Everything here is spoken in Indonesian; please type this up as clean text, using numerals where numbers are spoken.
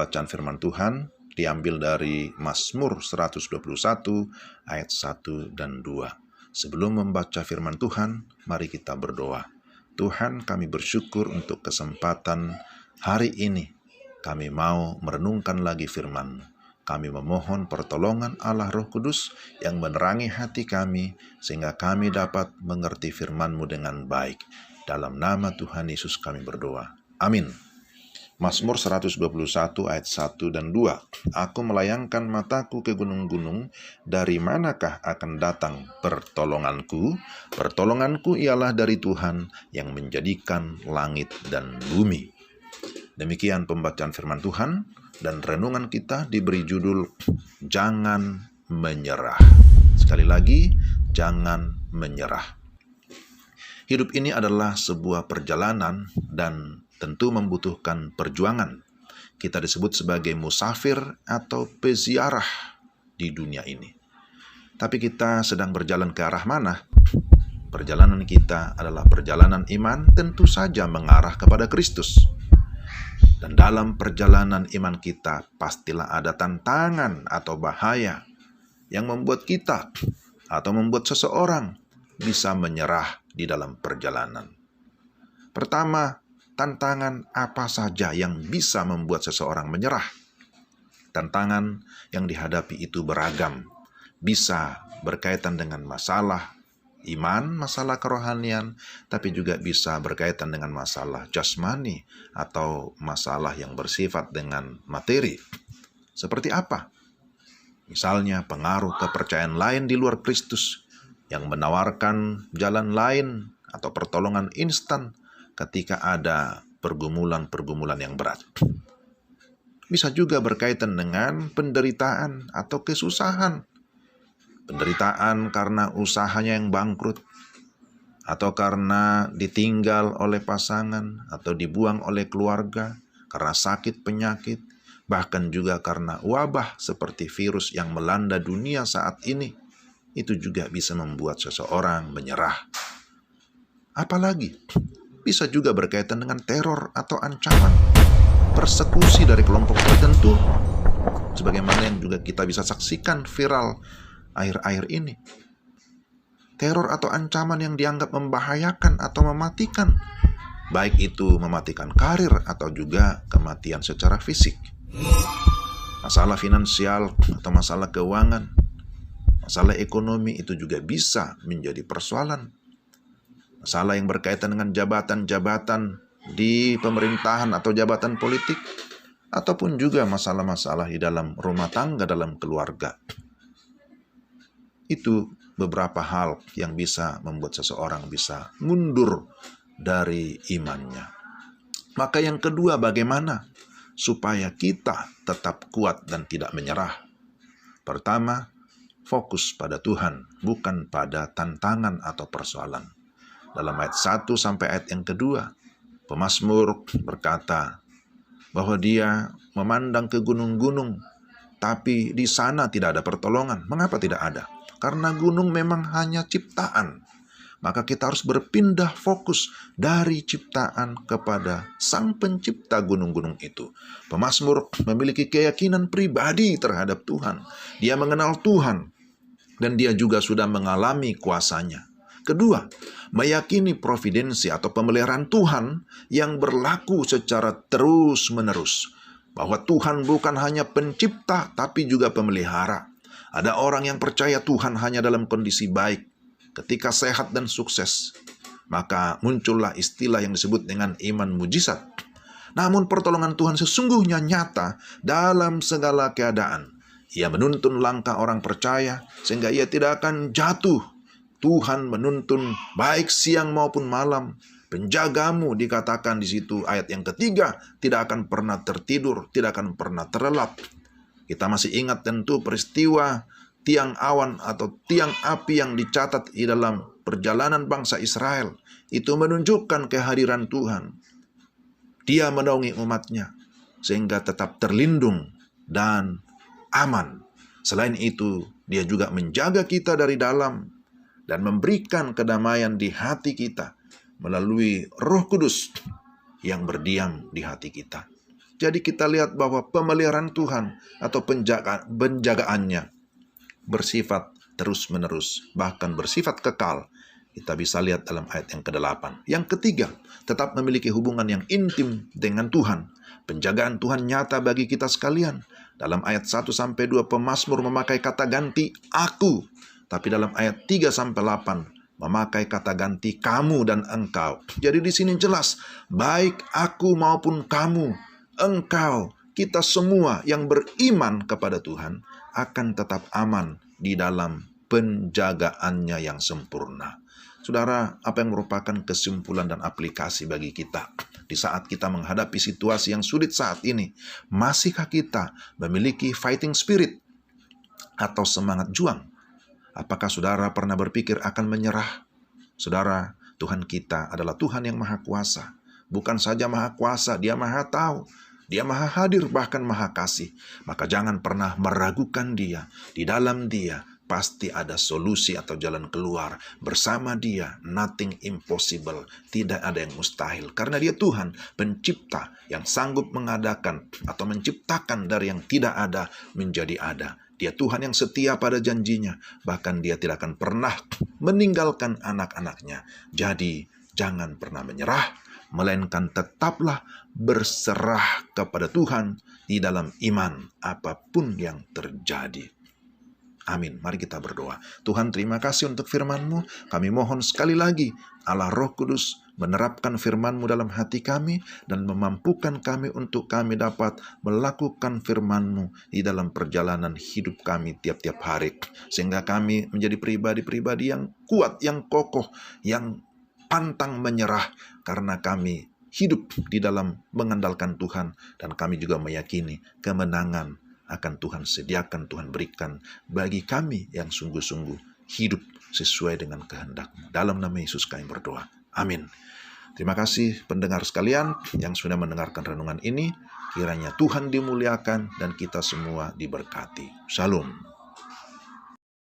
pembacaan firman Tuhan diambil dari Mazmur 121 ayat 1 dan 2. Sebelum membaca firman Tuhan, mari kita berdoa. Tuhan, kami bersyukur untuk kesempatan hari ini. Kami mau merenungkan lagi firman-Mu. Kami memohon pertolongan Allah Roh Kudus yang menerangi hati kami, sehingga kami dapat mengerti firman-Mu dengan baik. Dalam nama Tuhan Yesus kami berdoa. Amin. Mazmur 121 ayat 1 dan 2. Aku melayangkan mataku ke gunung-gunung, dari manakah akan datang pertolonganku? Pertolonganku ialah dari Tuhan yang menjadikan langit dan bumi. Demikian pembacaan firman Tuhan, dan renungan kita diberi judul Jangan Menyerah. Sekali lagi, jangan menyerah. Hidup ini adalah sebuah perjalanan dan tentu membutuhkan perjuangan. Kita disebut sebagai musafir atau peziarah di dunia ini. Tapi kita sedang berjalan ke arah mana? Perjalanan kita adalah perjalanan iman, tentu saja mengarah kepada Kristus. Dan dalam perjalanan iman kita, pastilah ada tantangan atau bahaya yang membuat kita atau membuat seseorang bisa menyerah di dalam perjalanan. Pertama, tantangan apa saja yang bisa membuat seseorang menyerah? Tantangan yang dihadapi itu beragam. Bisa berkaitan dengan masalah iman, masalah kerohanian, tapi juga bisa berkaitan dengan masalah jasmani atau masalah yang bersifat dengan materi. Seperti apa? Misalnya pengaruh kepercayaan lain di luar Kristus yang menawarkan jalan lain atau pertolongan instan ketika ada pergumulan-pergumulan yang berat. Bisa juga berkaitan dengan penderitaan atau kesusahan. Penderitaan karena usahanya yang bangkrut, atau karena ditinggal oleh pasangan, atau dibuang oleh keluarga, karena sakit penyakit, bahkan juga karena wabah seperti virus yang melanda dunia saat ini. Itu juga bisa membuat seseorang menyerah. Apalagi bisa juga berkaitan dengan teror atau ancaman, persekusi dari kelompok tertentu, sebagaimana yang juga kita bisa saksikan viral akhir-akhir ini. Teror atau ancaman yang dianggap membahayakan atau mematikan, baik itu mematikan karir atau juga kematian secara fisik. Masalah finansial atau masalah keuangan, masalah ekonomi itu juga bisa menjadi persoalan. Masalah yang berkaitan dengan jabatan-jabatan di pemerintahan atau jabatan politik, ataupun juga masalah-masalah di dalam rumah tangga, dalam keluarga. Itu beberapa hal yang bisa membuat seseorang bisa mundur dari imannya. Maka yang kedua, bagaimana supaya kita tetap kuat dan tidak menyerah? Pertama, fokus pada Tuhan, bukan pada tantangan atau persoalan. Dalam ayat 1 sampai ayat yang kedua, pemazmur berkata bahwa dia memandang ke gunung-gunung, tapi di sana tidak ada pertolongan. Mengapa tidak ada? Karena gunung memang hanya ciptaan. Maka kita harus berpindah fokus dari ciptaan kepada Sang Pencipta gunung-gunung itu. Pemazmur memiliki keyakinan pribadi terhadap Tuhan. Dia mengenal Tuhan dan dia juga sudah mengalami kuasanya. Kedua, meyakini providensi atau pemeliharaan Tuhan yang berlaku secara terus-menerus. Bahwa Tuhan bukan hanya pencipta, tapi juga pemelihara. Ada orang yang percaya Tuhan hanya dalam kondisi baik, ketika sehat dan sukses. Maka muncullah istilah yang disebut dengan iman mujizat. Namun pertolongan Tuhan sesungguhnya nyata dalam segala keadaan. Ia menuntun langkah orang percaya, sehingga ia tidak akan jatuh. Tuhan menuntun baik siang maupun malam. Penjagamu dikatakan di situ ayat yang ketiga, tidak akan pernah tertidur, tidak akan pernah terlelap. Kita masih ingat tentu peristiwa tiang awan atau tiang api yang dicatat di dalam perjalanan bangsa Israel. Itu menunjukkan kehadiran Tuhan. Dia menaungi umatnya sehingga tetap terlindung dan aman. Selain itu, dia juga menjaga kita dari dalam dan memberikan kedamaian di hati kita melalui Roh Kudus yang berdiam di hati kita. Jadi kita lihat bahwa pemeliharaan Tuhan atau penjagaannya bersifat terus-menerus, bahkan bersifat kekal. Kita bisa lihat dalam ayat yang ke-8. Yang ketiga, tetap memiliki hubungan yang intim dengan Tuhan. Penjagaan Tuhan nyata bagi kita sekalian. Dalam ayat 1-2 pemazmur memakai kata ganti aku. Tapi dalam ayat 3-8 memakai kata ganti kamu dan engkau. Jadi di sini jelas, baik aku maupun kamu, engkau, kita semua yang beriman kepada Tuhan akan tetap aman di dalam penjagaannya yang sempurna. Saudara, apa yang merupakan kesimpulan dan aplikasi bagi kita di saat kita menghadapi situasi yang sulit saat ini? Masihkah kita memiliki fighting spirit atau semangat juang? Apakah saudara pernah berpikir akan menyerah? Saudara, Tuhan kita adalah Tuhan yang Maha Kuasa. Bukan saja Maha Kuasa, Dia Maha Tahu. Dia Maha Hadir, bahkan Maha Kasih. Maka jangan pernah meragukan Dia. Di dalam Dia pasti ada solusi atau jalan keluar. Bersama Dia, nothing impossible. Tidak ada yang mustahil. Karena Dia Tuhan, pencipta yang sanggup mengadakan atau menciptakan dari yang tidak ada menjadi ada. Dia Tuhan yang setia pada janjinya. Bahkan Dia tidak akan pernah meninggalkan anak-anaknya. Jadi, jangan pernah menyerah, melainkan tetaplah berserah kepada Tuhan di dalam iman apapun yang terjadi. Amin. Mari kita berdoa. Tuhan, terima kasih untuk firman-Mu. Kami mohon sekali lagi Allah Roh Kudus menerapkan firman-Mu dalam hati kami dan memampukan kami untuk kami dapat melakukan firman-Mu di dalam perjalanan hidup kami tiap-tiap hari. Sehingga kami menjadi pribadi-pribadi yang kuat, yang kokoh, yang pantang menyerah karena kami hidup di dalam mengandalkan Tuhan dan kami juga meyakini kemenangan akan Tuhan sediakan, Tuhan berikan bagi kami yang sungguh-sungguh hidup sesuai dengan kehendak-Mu. Dalam nama Yesus kami berdoa. Amin. Terima kasih pendengar sekalian yang sudah mendengarkan renungan ini. Kiranya Tuhan dimuliakan dan kita semua diberkati. Shalom.